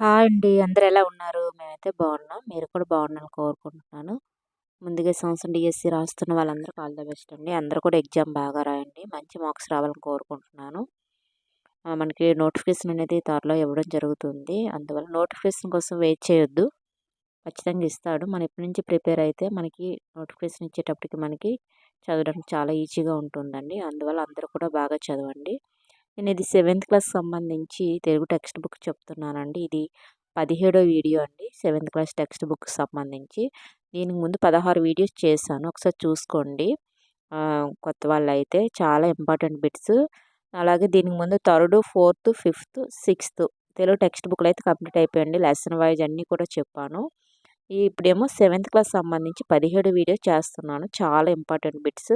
Hi అండి. అందరూ ఎలా ఉన్నారు? మేమైతే బాగున్నాం. మీరు కూడా బాగున్నారని కోరుకుంటున్నాను. ముందుగా ఈ సంవత్సరం డీఎస్సీ రాస్తున్న వాళ్ళందరికీ ఆల్ ద బెస్ట్ అండి. అందరూ కూడా ఎగ్జామ్ బాగా రాయండి. మంచి మార్క్స్ రావాలని కోరుకుంటున్నాను. మనకి నోటిఫికేషన్ అనేది త్వరలో ఇవ్వడం జరుగుతుంది. అందువల్ల నోటిఫికేషన్ కోసం వెయిట్ చేయొద్దు. ఖచ్చితంగా ఇస్తాడు. మనం ఇప్పటి నుంచి ప్రిపేర్ అయితే మనకి నోటిఫికేషన్ ఇచ్చేటప్పటికి మనకి చదవడానికి చాలా ఈజీగా ఉంటుందండి. అందువల్ల అందరూ కూడా బాగా చదవండి. నేను ఇది 7th క్లాస్ సంబంధించి తెలుగు టెక్స్ట్ బుక్ చెప్తున్నానండి. ఇది 17వ వీడియో అండి. 7th క్లాస్ టెక్స్ట్ బుక్ సంబంధించి. దీనికి ముందు 16 వీడియోస్ చేశాను. ఒకసారి చూసుకోండి. కొత్త వాళ్ళైతే చాలా ఇంపార్టెంట్ బిట్స్. అలాగే దీనికి ముందు 3, 4, 5, 6 తెలుగు టెక్స్ట్ బుక్‌లు అయితే కంప్లీట్ అయిపోయాయండి. లెసన్ వైజ్ అన్నీ కూడా చెప్పాను. ఇప్పుడేమో 7th క్లాస్ సంబంధించి 17 వీడియో చేస్తున్నాను. చాలా ఇంపార్టెంట్ బిట్స్.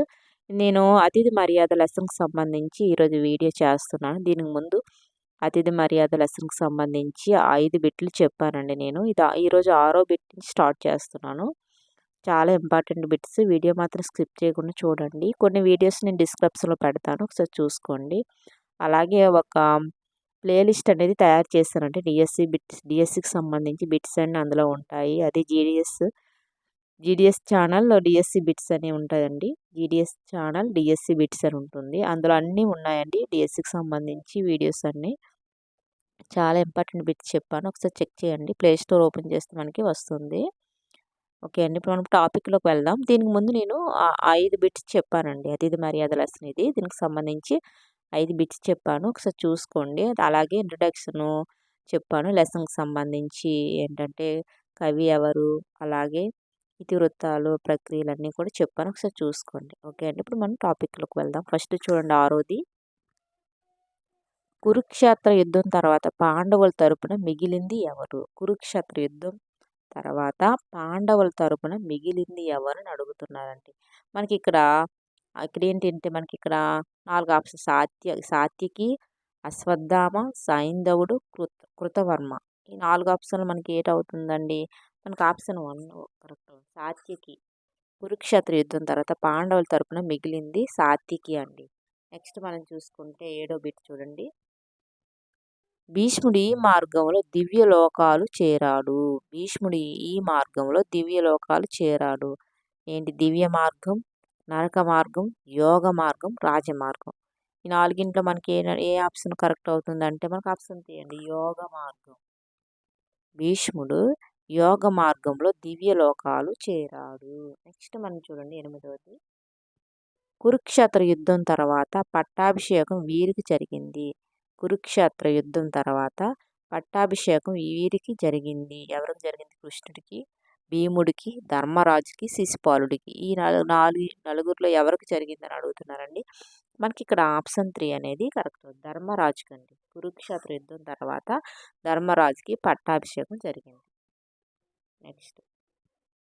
నేను అతిథి మర్యాద లెసన్‌కి సంబంధించి ఈరోజు వీడియో చేస్తున్నాను. దీనికి ముందు అతిథి మర్యాద లెసన్‌కి సంబంధించి 5 బిట్లు చెప్పానండి నేను. ఈరోజు 6వ బిట్ నుంచి స్టార్ట్ చేస్తున్నాను. చాలా ఇంపార్టెంట్ బిట్స్. వీడియో మాత్రం స్కిప్ చేయకుండా చూడండి. కొన్ని వీడియోస్ నేను డిస్క్రిప్షన్‌లో పెడతాను. ఒకసారి చూసుకోండి. అలాగే ఒక ప్లేలిస్ట్ అనేది తయారు చేశానంటే డిఎస్సికి సంబంధించి బిట్స్ అన్నీ అందులో ఉంటాయి. అది జీడిఎస్ ఛానల్ డిఎస్సి బిట్స్ అని ఉంటుందండి. జీడిఎస్ ఛానల్ డిఎస్సి బిట్స్ అని ఉంటుంది. అందులో అన్నీ ఉన్నాయండి. డిఎస్సికి సంబంధించి వీడియోస్ అన్నీ చాలా ఇంపార్టెంట్ బిట్స్ చెప్పాను. ఒకసారి చెక్ చేయండి. ప్లే స్టోర్ ఓపెన్ చేస్తే మనకి వస్తుంది. ఓకే అండి. ఇప్పుడు మనం టాపిక్‌లోకి వెళ్దాం. దీనికి ముందు నేను 5 బిట్స్ చెప్పానండి. అతిథి మర్యాద లెసన్ ఇది. దీనికి సంబంధించి 5 బిట్స్ చెప్పాను. ఒకసారి చూసుకోండి. అలాగే ఇంట్రడక్షను చెప్పాను. లెసన్‌కి సంబంధించి ఏంటంటే కవి ఎవరు, అలాగే ఇతివృత్తాలు, ప్రక్రియలన్నీ కూడా చెప్పాను. ఒకసారి చూసుకోండి. ఓకే అండి. ఇప్పుడు మనం టాపిక్‌లోకి వెళ్దాం. ఫస్ట్ చూడండి 6వది. కురుక్షేత్ర యుద్ధం తర్వాత పాండవుల తరపున మిగిలింది ఎవరు? కురుక్షేత్ర యుద్ధం తర్వాత పాండవుల తరపున మిగిలింది ఎవరని అడుగుతున్నారండి. మనకి ఇక్కడ ఏంటంటే మనకి ఇక్కడ 4 ఆప్షన్స్ సాత్యకి, అశ్వత్థామ, సైంధవుడు, కృతవర్మ. ఈ 4 ఆప్షన్లు మనకి ఏటవుతుందండి? మనకి ఆప్షన్ 1 కరెక్ట్. సాత్యకి. కురుక్షేత్ర యుద్ధం తర్వాత పాండవుల తరపున మిగిలింది సాత్యకి అండి. నెక్స్ట్ మనం చూసుకుంటే 7వ బిట్ చూడండి. భీష్ముడు ఈ మార్గంలో దివ్యలోకాలు చేరాడు. భీష్ముడు ఈ మార్గంలో దివ్యలోకాలు చేరాడు. ఏంటి దివ్య మార్గం, నరక మార్గం, యోగ మార్గం, రాజమార్గం. ఈ 4గింట్లో మనకి ఏ ఆప్షన్ కరెక్ట్ అవుతుందంటే మనకు ఆప్షన్ తీయండి. యోగ మార్గం. భీష్ముడు యోగ మార్గంలో దివ్యలోకాలు చేరాడు. నెక్స్ట్ మనం చూడండి 8వది. కురుక్షేత్ర యుద్ధం తర్వాత పట్టాభిషేకం వీరికి జరిగింది. కురుక్షేత్ర యుద్ధం తర్వాత పట్టాభిషేకం వీరికి జరిగింది. ఎవరికి జరిగింది? కృష్ణుడికి, భీముడికి, ధర్మరాజుకి, శిశుపాలుడికి. ఈ నలుగురిలో ఎవరికి జరిగిందని అడుగుతున్నారండి. మనకి ఇక్కడ ఆప్షన్ 3 అనేది కరెక్ట్. ధర్మరాజుకి అండి. కురుక్షేత్ర యుద్ధం తర్వాత ధర్మరాజుకి పట్టాభిషేకం జరిగింది. నెక్స్ట్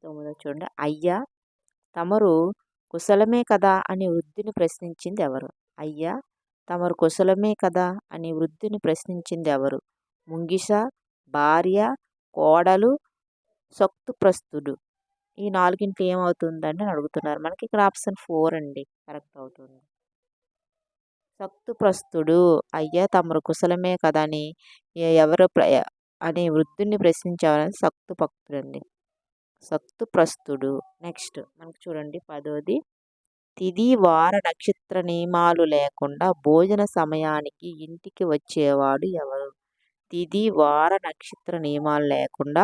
9వ చూడండి. అయ్యా తమరు కుశలమే కదా అని వృద్ధుని ప్రశ్నించింది ఎవరు? అయ్యా తమరు కుశలమే కదా అని వృద్ధుని ప్రశ్నించింది ఎవరు? ముంగిస, భార్య, కోడలు, సక్తుప్రస్తుడు. ఈ 4గింట్లో ఏమవుతుందండి అని అడుగుతున్నారు. మనకి ఇక్కడ ఆప్షన్ 4 అండి కరెక్ట్ అవుతుంది. సక్తుప్రస్తుడు. అయ్యా తమరు కుశలమే కదా అని ఎవరు అని వృద్ధుని ప్రశ్నించేవారని సక్తుపక్తుడండి. సక్తుప్రస్తుడు. నెక్స్ట్ మనకు చూడండి 10వది. తిథి వార నక్షత్ర నియమాలు లేకుండా భోజన సమయానికి ఇంటికి వచ్చేవాడు ఎవరు? తిథి వార నక్షత్ర నియమాలు లేకుండా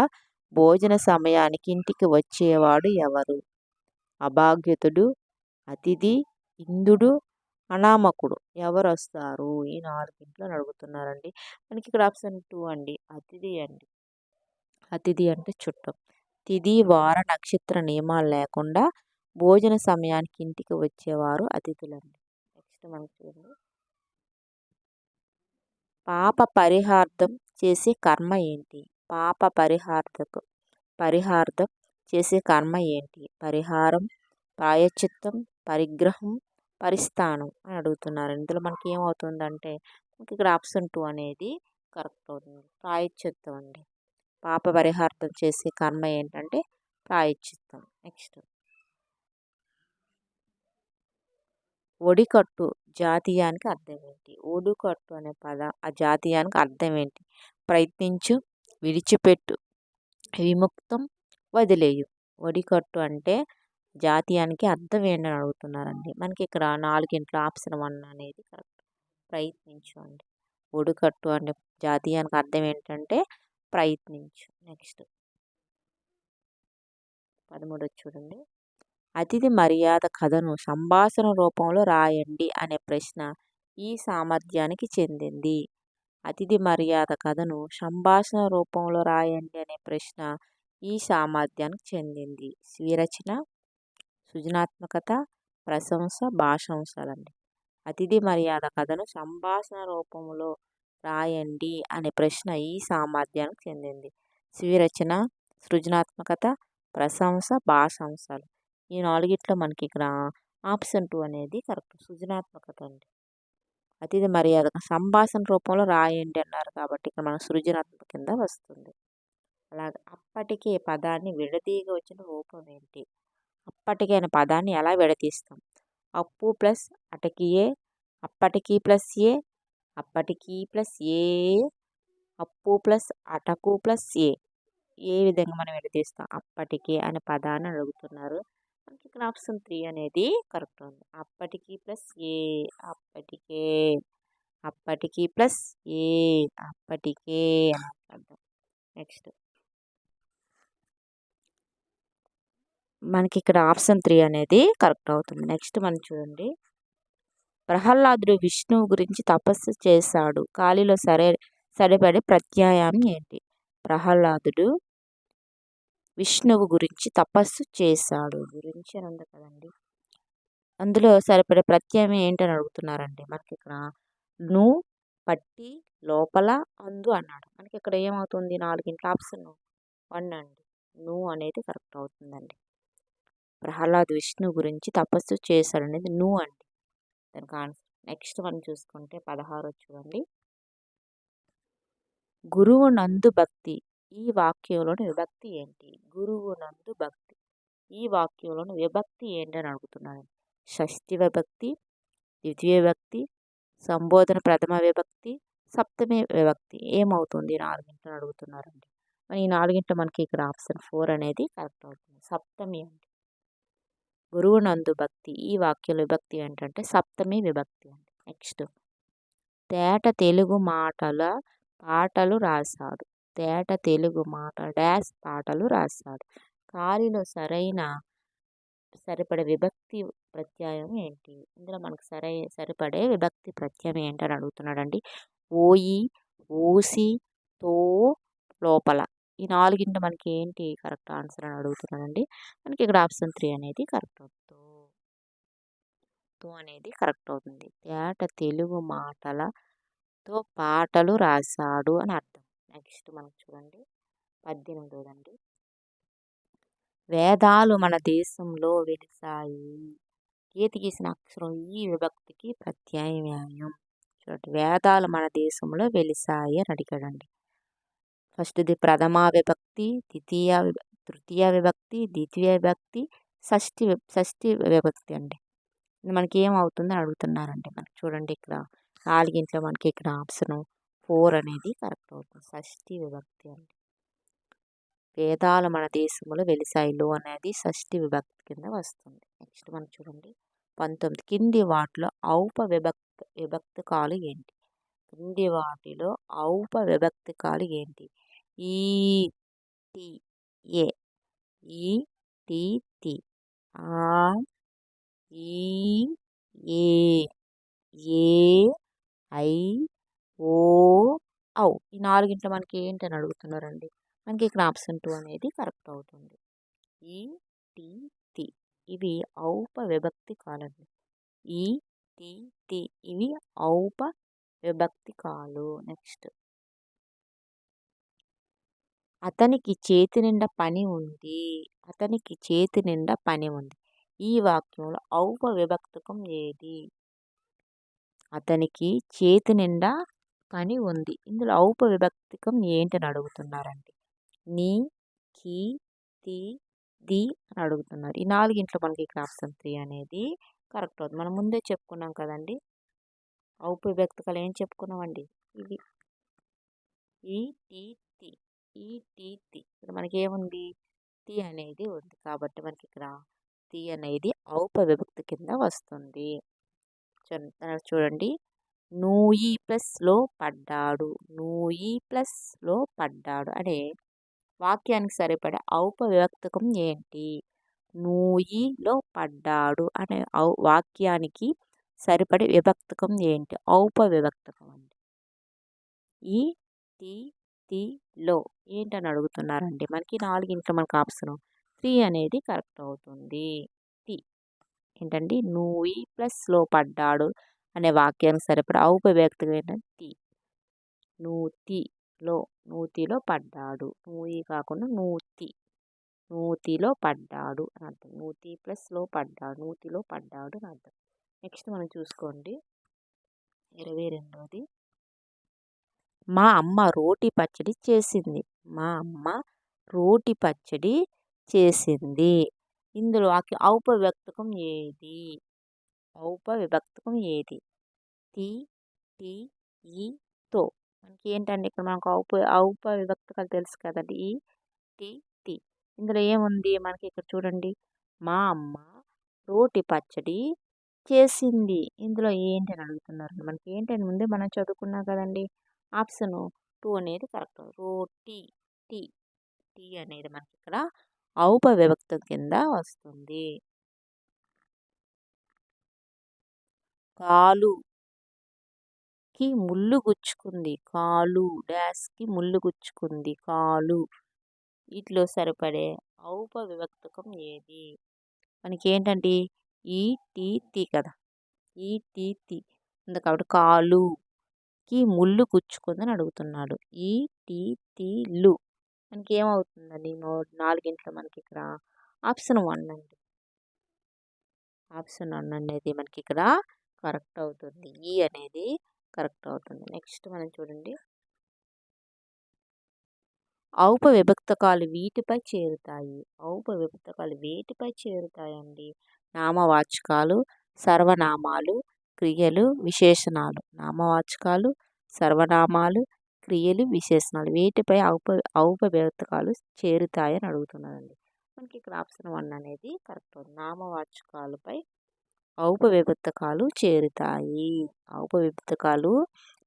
భోజన సమయానికి ఇంటికి వచ్చేవాడు ఎవరు? అభాగ్యతుడు, అతిథి, ఇంద్రుడు, అనామకుడు. ఎవరు వస్తారు? ఈ 4గింట్లో అడుగుతున్నారండి. మనకి ఇక్కడ ఆప్షన్ 2 అండి. అతిథి అండి. అతిథి అంటే చుట్టం. తిథి వార నక్షత్ర నియమాలు లేకుండా భోజన సమయానికి ఇంటికి వచ్చేవారు అతిథులండి. నెక్స్ట్ మనకి చూడండి. పాప పరిహార్థం చేసే కర్మ ఏంటి? పాప పరిహార్థం చేసే కర్మ ఏంటి? పరిహారం, ప్రాయశ్చిత్తం, పరిగ్రహం, పరిస్థానం అని అడుగుతున్నారు. ఇందులో మనకి ఏమవుతుందంటే మనకి ఇక్కడ ఆప్షన్ 2 అనేది కరెక్ట్ అవుతుంది. ప్రాయశ్చిత్తం అండి. పాప పరిహార్థం చేసే కర్మ ఏంటంటే ప్రాయశ్చిత్తం. నెక్స్ట్ ఒడికట్టు జాతీయానికి అర్థం ఏంటి? ఒడికట్టు అనే ఆ జాతీయానికి అర్థం ఏంటి? ప్రయత్నించు, విడిచిపెట్టు, విముక్తం, వదిలేయు. ఒడికట్టు అంటే జాతీయానికి అర్థం ఏంటని అడుగుతున్నారండి. మనకి ఇక్కడ 4 ఆప్షన్ 1 అనేది కరెక్ట్. ప్రయత్నించు అండి. ఒడికట్టు అంటే జాతీయానికి అర్థం ఏంటంటే ప్రయత్నించు. నెక్స్ట్ 13 చూడండి. అతిథి మర్యాద కథను సంభాషణ రూపంలో రాయండి అనే ప్రశ్న ఈ సామర్థ్యానికి చెందింది. అతిథి మర్యాద కథను సంభాషణ రూపంలో రాయండి అనే ప్రశ్న ఈ సామర్థ్యానికి చెందింది. స్వీరచన, సృజనాత్మకత, ప్రశంస, భాషాంశాలండి. అతిథి మర్యాద కథను సంభాషణ రూపంలో రాయండి అనే ప్రశ్న ఈ సామర్థ్యానికి చెందింది. స్వీరచన, సృజనాత్మకత, ప్రశంస, భాషాంశాలు. ఈ 4 మనకి ఇక్కడ ఆప్షన్ 2 అనేది కరెక్ట్. సృజనాత్మకత అండి. అతిథి మర్యాద సంభాషణ రూపంలో రాయండి అన్నారు కాబట్టి ఇక్కడ మన సృజనాత్మక కింద వస్తుంది. అలాగే అప్పటికే పదాన్ని విడదీయగా వచ్చిన రూపం ఏంటి? అప్పటికే అనే పదాన్ని ఎలా విడదీస్తాం? అప్పు ప్లస్ అటకియే, అప్పటికి ప్లస్ ఏ, అప్పటికి ప్లస్ ఏ, అప్పు ప్లస్ అటకు ప్లస్ ఏ విధంగా మనం విడదీస్తాం? అప్పటికే అనే పదాన్ని అడుగుతున్నారు. మనకి ఇక్కడ ఆప్షన్ 3 అనేది కరెక్ట్ ఉంది. అప్పటికి ప్లస్ ఏ, అప్పటికే, అప్పటికి ప్లస్ ఏ, అప్పటికే అని అర్థం. నెక్స్ట్ మనకి ఇక్కడ ఆప్షన్ 3 అనేది కరెక్ట్ అవుతుంది. నెక్స్ట్ మనం చూడండి. ప్రహ్లాదుడు విష్ణువు గురించి తపస్సు చేశాడు. గాలిలో సరిపడే ప్రత్యయం ఏంటి? ప్రహ్లాదుడు విష్ణువు గురించి తపస్సు చేశాడు. గురించి అని ఉంది కదండి. అందులో సరిపడే ప్రత్యయం ఏంటని అడుగుతున్నారండి. మనకి ఇక్కడ ను, పట్టి, లోపల, అందు అన్నాడు. మనకి ఇక్కడ ఏమవుతుంది? 4 ఆప్షన్ 1 అండి. ను అనేది కరెక్ట్ అవుతుందండి. ప్రహ్లాద్ విష్ణువు గురించి తపస్సు చేశాడు అనేది ను అండి. దానికి ఆన్సర్. నెక్స్ట్ మనం చూసుకుంటే 16 చూడండి. గురువు నందు భక్తి ఈ వాక్యంలోని విభక్తి ఏంటి? గురువు నందు భక్తి ఈ వాక్యంలోని విభక్తి ఏంటని అడుగుతున్నాను. షష్ఠి విభక్తి, ద్వితీయ విభక్తి, సంబోధన ప్రథమ విభక్తి, సప్తమి విభక్తి. ఏమవుతుంది? 4 అడుగుతున్నారండి. ఈ 4 మనకి ఇక్కడ ఆప్షన్ 4 అనేది కరెక్ట్ అవుతుంది. సప్తమి అండి. గురువు నందు భక్తి ఈ వాక్య విభక్తి ఏంటంటే సప్తమి విభక్తి అండి. నెక్స్ట్ తేట తెలుగు పాటలు రాశాడు. తేట తెలుగు డాష్ పాటలు రాశాడు. ఖాళీలో సరిపడే విభక్తి ప్రత్యయం ఏంటి? ఇందులో మనకు సరిపడే విభక్తి ప్రత్యయం ఏంటని అడుగుతున్నాడండి. ఓయి, ఓసి, తో, లోపల. ఈ 4 మనకి ఏంటి కరెక్ట్ ఆన్సర్ అని అడుగుతున్నానండి. మనకి ఇక్కడ ఆప్షన్ 3 అనేది కరెక్ట్ అవుతుంది. తో అనేది కరెక్ట్ అవుతుంది. తేట తెలుగు మాటలతో పాటలు రాశాడు అని అర్థం. నెక్స్ట్ మనకు చూడండి 18 వేదాలు మన దేశంలో వెలిసాయి. గీత గీసిన అక్షరం ఈ విభక్తికి ప్రత్యామ్నాయం. చూడండి, వేదాలు మన దేశంలో వెలిసాయి అని అడిగాడండి. ఫస్ట్ది ప్రథమ విభక్తి, తృతీయ విభక్తి, ద్వితీయ విభక్తి, షష్ఠి విభక్తి అండి. మనకి ఏమవుతుందని అడుగుతున్నారండి. మనకి చూడండి ఇక్కడ 4 మనకి ఇక్కడ ఆప్షన్ 4 అనేది కరెక్ట్ అవుతుంది. షష్ఠి విభక్తి అండి. వేదాలు మన దేశంలో వెలిసాయిలో అనేది షష్ఠి విభక్తి కింద వస్తుంది. నెక్స్ట్ మనం చూడండి 19 కింది వాటిలో ఔప విభక్తికాలు ఏంటి? కింది వాటిలో ఔప విభక్తికాలు ఏంటి? ఈ టి ఏ, ఈ టి తి, ఆ ఈ ఏ, ఏ ఐ ఓ ఔ. ఈ 4 మనకి ఏంటని అడుగుతున్నారండి. మనకి ఇక్కడ ఆప్షన్ 2 అనేది కరెక్ట్ అవుతుంది. ఈ టి తి ఇవి ఔప విభక్తి కాలండి. ఈ టి తి ఇవి ఔప విభక్తి కాలు. నెక్స్ట్ అతనికి చేతి నిండా పని ఉంది. అతనికి చేతి నిండా పని ఉంది. ఈ వాక్యంలో ఔప విభక్తికం ఏది? అతనికి చేతి నిండా పని ఉంది. ఇందులో ఔప విభక్తికం ఏంటని అడుగుతున్నారండి. నీ, కి, తి, ది అని అడుగుతున్నారు. ఈ 4 మనకి ఇక్కడ ఆప్షన్ 3 అనేది కరెక్ట్ అవుతుంది. మనం ముందే చెప్పుకున్నాం కదండి. ఔప విభక్తికలు ఏం చెప్పుకున్నామండి? ఇవి ఈ టి తి ఈ టీ తి ఇక్కడ మనకేముంది తి అనేది ఉంది కాబట్టి మనకి ఇక్కడ తి అనేది ఔపవిభక్తి కింద వస్తుంది. చూడండి నూయి ప్లస్లో పడ్డాడు, నూయి ప్లస్లో పడ్డాడు అనే వాక్యానికి సరిపడే ఔపవిభక్తకం ఏంటి? నూయిలో పడ్డాడు అనే వాక్యానికి సరిపడే విభక్తకం ఏంటి? ఔపవిభక్తకం అండి. ఈ తి తిలో ఏంటని అడుగుతున్నారండి. మనకి 4 మనకు ఆప్షన్ 3 అనేది కరెక్ట్ అవుతుంది. తి ఏంటండి నూయి ప్లస్లో పడ్డాడు అనే వాక్యానికి సరిపడా ఔపవిభక్తకం ఏంటంటే తి. నూతిలో పడ్డాడు, నూయి కాకుండా నూతి, నూతిలో పడ్డాడు అని అర్థం. నూతి ప్లస్లో పడ్డాడు, నూతిలో పడ్డాడు అని అర్థం. నెక్స్ట్ మనం చూసుకోండి 22ది. మా అమ్మ రోటి పచ్చడి చేసింది, మా అమ్మ రోటి పచ్చడి చేసింది. ఇందులో ఔపవిభక్తకం ఏది? ఔపవిభక్తకం ఏది? తి టి ఈ తో మనకి ఏంటండి ఇక్కడ మనకు ఔపవిభక్తకాలు తెలుసు కదండి. ఈ టి తి ఇందులో ఏముంది మనకి ఇక్కడ చూడండి మా అమ్మ రోటి పచ్చడి చేసింది. ఇందులో ఏంటి అని అడుగుతున్నారు. మనకి ఏంటని ముందే మనం చదువుకున్నాం కదండి. ఆప్షన్ 2 అనేది కరెక్ట్. రోటి టి టి అనేది మనకి ఇక్కడ ఔపవిభక్తం కింద వస్తుంది. కాలుకి ముళ్ళు గుచ్చుకుంది, కాలు డాష్కి ముళ్ళు గుచ్చుకుంది, కాలు. వీటిలో సరిపడే ఔపవిభక్తకం ఏది? మనకి ఏంటంటే ఈ టీ తి కదా, ఈ టీ తి ఉంది కాబట్టి కాలుకి ముళ్ళు గుచ్చుకుందని అడుగుతున్నాడు. ఈ టీ తి లు మనకి ఏమవుతుందండి 4 మనకి ఇక్కడ ఆప్షన్ 1 అండి. ఆప్షన్ 1 అనేది మనకి ఇక్కడ కరెక్ట్ అవుతుంది. ఈ అనేది కరెక్ట్ అవుతుంది. నెక్స్ట్ మనం చూడండి ఔపవిభక్తకాలు వీటిపై చేరుతాయి. ఔపవిభక్తకాలు వేటిపై చేరుతాయండి? నామవాచకాలు, సర్వనామాలు, క్రియలు, విశేషణాలు. నామవాచకాలు, సర్వనామాలు, క్రియలు, విశేషణాలు వీటిపై ఔపవిభక్తకాలు చేరుతాయని అడుగుతున్నారండి. మనకి ఇక్కడ ఆప్షన్ 1 అనేది కరెక్ట్ అవుతుంది. నామవాచకాలపై ఔపవిభక్తకాలు చేరుతాయి. ఔపవిభక్తకాలు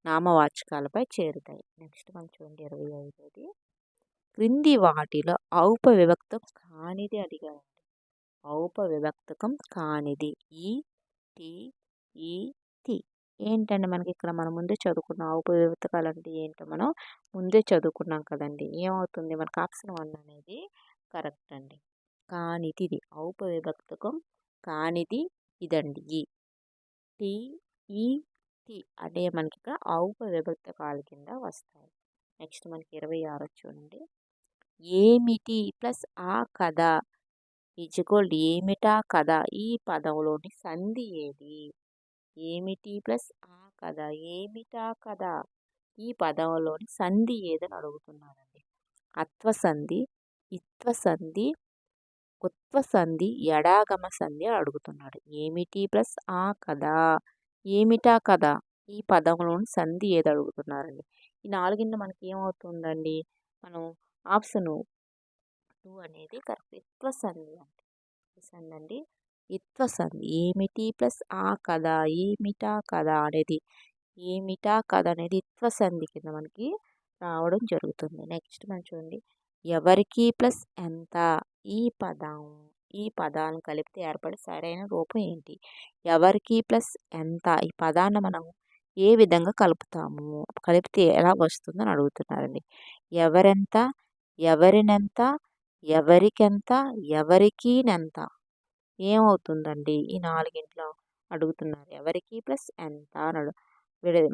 నామవాచకాలపై చేరుతాయి. నెక్స్ట్ మనం చూడండి 25ది. క్రింది వాటిలో ఔపవిభక్తం కానిది అడిగారండి. ఔపవిభక్తకం కానిది ఈ టి ఈ తి ఏంటంటే మనకి ఇక్కడ మనం ముందే చదువుకున్న ఔపవిభక్తకాలు అంటే ఏంటో మనం ముందే చదువుకున్నాం కదండి. ఏమవుతుంది మనకు ఆప్షన్ 1 అనేది కరెక్ట్ అండి. కానిది ఇది ఔపవిభక్తకం కానిది ఇదండి. ఈ టి ఈ తి అంటే మనకి ఇక్కడ ఔపవిభక్తకాల కింద వస్తాయి. నెక్స్ట్ మనకి 26 చూడండి. ఏమిటి ప్లస్ ఆ కథ ఈజ్ఈక్వల్ ఏమిటా కథ ఈ పదంలోని సంధి ఏది? ఏమిటి ప్లస్ ఆ కథ ఏమిటా కథ ఈ పదంలోని సంధి ఏదని అడుగుతున్నారండి. అత్వ సంధి, ఇత్వ సంధి, ఉత్వ సంధి, ఎడాగమ సంధి అడుగుతున్నాడు. ఏమిటి ప్లస్ ఆ కథ ఏమిటా కథ ఈ పదంలోని సంధి ఏది అడుగుతున్నారండి. ఈ 4 మనకి ఏమవుతుందండి మనం ఆప్షన్ 2 అనేది కరెక్ట్. ఇత్వ సంధి అంటే సంధి అండి. ఇత్వ సంధి ఏమిటి ప్లస్ ఆ కథ ఏమిటా కథ అనేది ఏమిటా కథ అనేది ఇత్వ సంధి కింద మనకి రావడం జరుగుతుంది. నెక్స్ట్ మనం చూడండి ఎవరికి ప్లస్ ఎంత ఈ పదాలను కలిపితే ఏర్పడే సరైన రూపం ఏంటి? ఎవరికి ప్లస్ ఎంత ఈ పదాన్ని మనం ఏ విధంగా కలుపుతాము, కలిపితే ఎలా వస్తుందని అడుగుతున్నారండి. ఎవరెంత, ఎవరినెంత, ఎవరికెంత, ఎవరికీనెంత ఏమవుతుందండి ఈ 4 అడుగుతున్నారు. ఎవరికి ప్లస్ ఎంత అని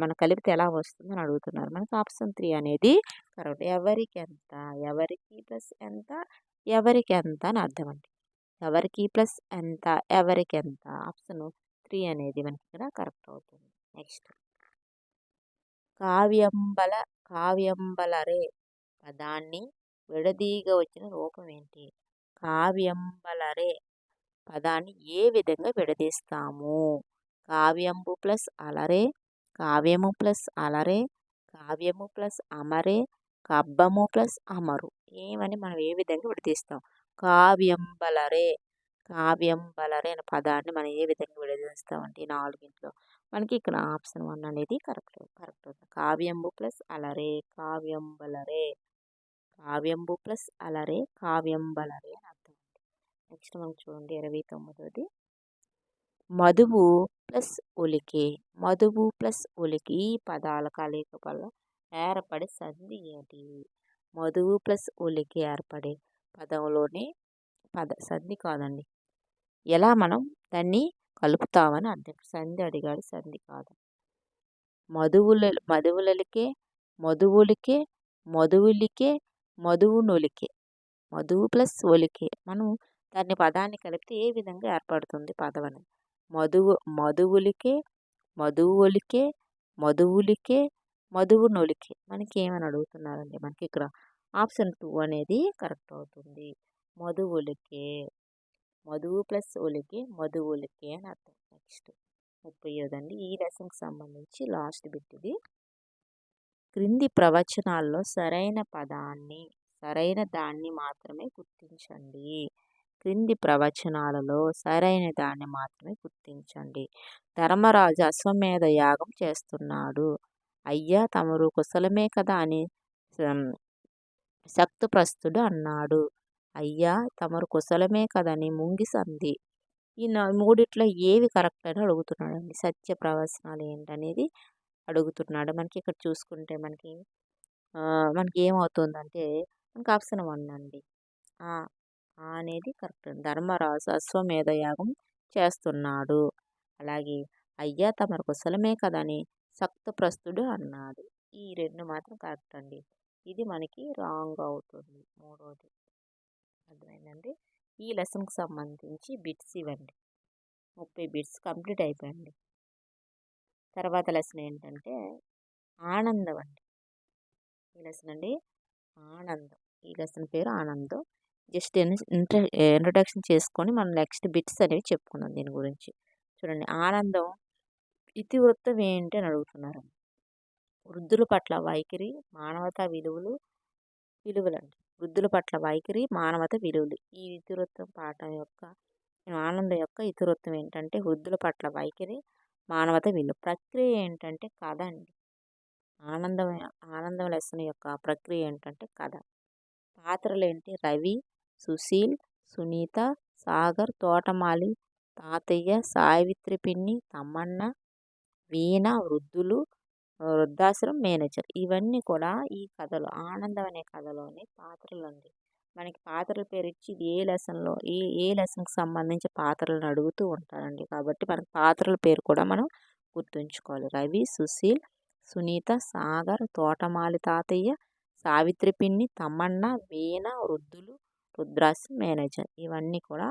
మనం కలిపితే ఎలా వస్తుందని అడుగుతున్నారు. మనకు ఆప్షన్ 3 అనేది కరెక్ట్. ఎవరికెంత, ఎవరికి ప్లస్ ఎంత, ఎవరికెంత అని అర్థం అండి. ఎవరికి ప్లస్ ఎంత, ఎవరికెంత ఆప్షన్ 3 అనేది మనకి ఇక్కడ కరెక్ట్ అవుతుంది. నెక్స్ట్ కావ్యంబలరే పదాన్ని విడదీయగా వచ్చిన రూపం ఏంటి? కావ్యంబలరే పదాన్ని ఏ విధంగా విడదీస్తాము? కావ్యంబు ప్లస్ అలరే, కావ్యము ప్లస్ అలరే, కావ్యము ప్లస్ అమరే, కబ్బము ప్లస్ అమరు ఏమని మనం ఏ విధంగా విడదీస్తాం? కావ్యం బలరే, కావ్యం బలరే అనే పదాన్ని మనం ఏ విధంగా విడదీస్తామంటే ఈ నాలుగింట్లో మనకి ఇక్కడ ఆప్షన్ 1 అనేది కరెక్ట్ అవుతుంది. కావ్యంబు ప్లస్ అలరే కావ్యం బలరే, కావ్యంబు ప్లస్ అలరే కావ్యం బలరే అని అర్థం. నెక్స్ట్ మనం చూడండి 29ది. మధువు ప్లస్ ఉలికి, మధువు ప్లస్ ఉలికి ఈ పదాల కలయిక వల్ల ఏర్పడే సంధి ఏంటి? మధువు ప్లస్ ఉలికి ఏర్పడే పదంలోని సంధి కాదండి, ఎలా మనం దాన్ని కలుపుతామని అర్థం. సంధి అడిగాడు, సంధి కాదు. మధువులకే, మధువులికే, మధువులికే, మధువునొలికే, మధువు ప్లస్ ఒలికే మనం దాన్ని పదాన్ని కలిపితే ఏ విధంగా ఏర్పడుతుంది పదం అనేది? మధువులికే, మధువులికే, మధువులికే, మధువునొలికే మనకి ఏమని అడుగుతున్నారండి? మనకి ఇక్కడ ఆప్షన్ 2 అనేది కరెక్ట్ అవుతుంది. మధువులికే, మధువు ప్లస్ ఒలికే మధువులికే అని అర్థం. నెక్స్ట్ 30దండి. ఈ లెసన్కి సంబంధించి లాస్ట్ బిట్ ఇది. క్రింది ప్రవచనాల్లో సరైన దాన్ని మాత్రమే గుర్తించండి. క్రింది ప్రవచనాలలో సరైన దాన్ని మాత్రమే గుర్తించండి. ధర్మరాజు అశ్వమేధ యాగం చేస్తున్నాడు. అయ్యా తమరు కుశలమే కదా అని శక్తప్రస్తుడు అన్నాడు. అయ్యా తమరు కుశలమే కదని ముంగిసంది. ఈ మూడిట్లో ఏవి కరెక్ట్ అని అడుగుతున్నాడండి. సత్య ప్రవచనాలు ఏంటనేది అడుగుతున్నాడు. మనకి ఇక్కడ చూసుకుంటే మనకి ఏమవుతుందంటే మనకి ఆప్షన్ 1 అండి. అనేది కరెక్ట్. ధర్మరాజు అశ్వమేధ యాగం చేస్తున్నాడు. అలాగే అయ్యా తమరు కుశలమే కదని శక్తప్రస్తుడు అన్నాడు. ఈ 2 మాత్రం కరెక్ట్ అండి. ఇది మనకి రాంగ్ అవుతుంది. 3వది అర్థమైందండి. ఈ లెసన్కి సంబంధించి బిట్స్ ఇవ్వండి. 30 బిట్స్ కంప్లీట్ అయిపోయింది. తర్వాత లెసన్ ఏంటంటే ఆనందం అండి. ఈ లెసన్ అండి ఆనందం. ఈ లెసన్ పేరు ఆనందం. జస్ట్ ఇంట్రడక్షన్ చేసుకొని మనం నెక్స్ట్ బిట్స్ అనేవి చెప్పుకున్నాం దీని గురించి. చూడండి, ఆనందం ఇతివృత్తం ఏంటి అని అడుగుతున్నారు. వృద్ధుల పట్ల వైఖరి, మానవతా విలువలండి. వృద్ధుల పట్ల వైఖరి, మానవత విలువలు. ఈ ఇతివృత్తం పాఠం యొక్క ఆనందం యొక్క ఇతివృత్తం ఏంటంటే వృద్ధుల పట్ల వైఖరి, మానవత విలువ. ప్రక్రియ ఏంటంటే కథ అండి. ఆనందం లెసన్ యొక్క ప్రక్రియ ఏంటంటే కథ. పాత్రలు ఏంటి? రవి, సుశీల్, సునీత, సాగర్, తోటమాలి తాతయ్య, సావిత్రి పిన్ని, తమ్మన్న, వీణ, వృద్ధాశ్రమం మేనేజర్. ఇవన్నీ కూడా ఈ కథలో ఆనందం అనే కథలోని పాత్రలు అండి. మనకి పాత్రల పేరు ఇచ్చి ఇది ఏ లెసన్కి సంబంధించి పాత్రలను అడుగుతూ ఉంటారండి. కాబట్టి మనకి పాత్రల పేరు కూడా మనం గుర్తుంచుకోవాలి. రవి, సుశీల్, సునీత, సాగర్, తోటమాలి తాతయ్య, సావిత్రి పిన్ని, తమ్మన్న, వీణ, రుద్రాశ్రమం మేనేజర్. ఇవన్నీ కూడా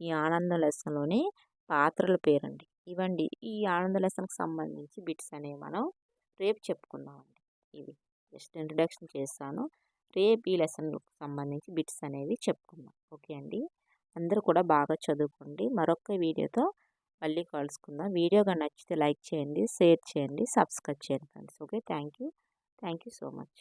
ఈ ఆనంద లెసన్లోని పాత్రల పేరండి. ఇవండి ఈ ఆనంద లెసన్కి సంబంధించి బిట్స్ అనేవి మనం రేపు చెప్పుకుందామండి. ఇవి జస్ట్ ఇంట్రడక్షన్ చేస్తాను. రేపు ఈ లెసన్కి సంబంధించి బిట్స్ అనేవి చెప్పుకుందాం. ఓకే అండి. అందరూ కూడా బాగా చదువుకోండి. మరొక వీడియోతో మళ్ళీ కలుసుకుందాం. వీడియో కానీ నచ్చితే లైక్ చేయండి, షేర్ చేయండి, సబ్స్క్రైబ్ చేయండి friends. Okay, thank you so much.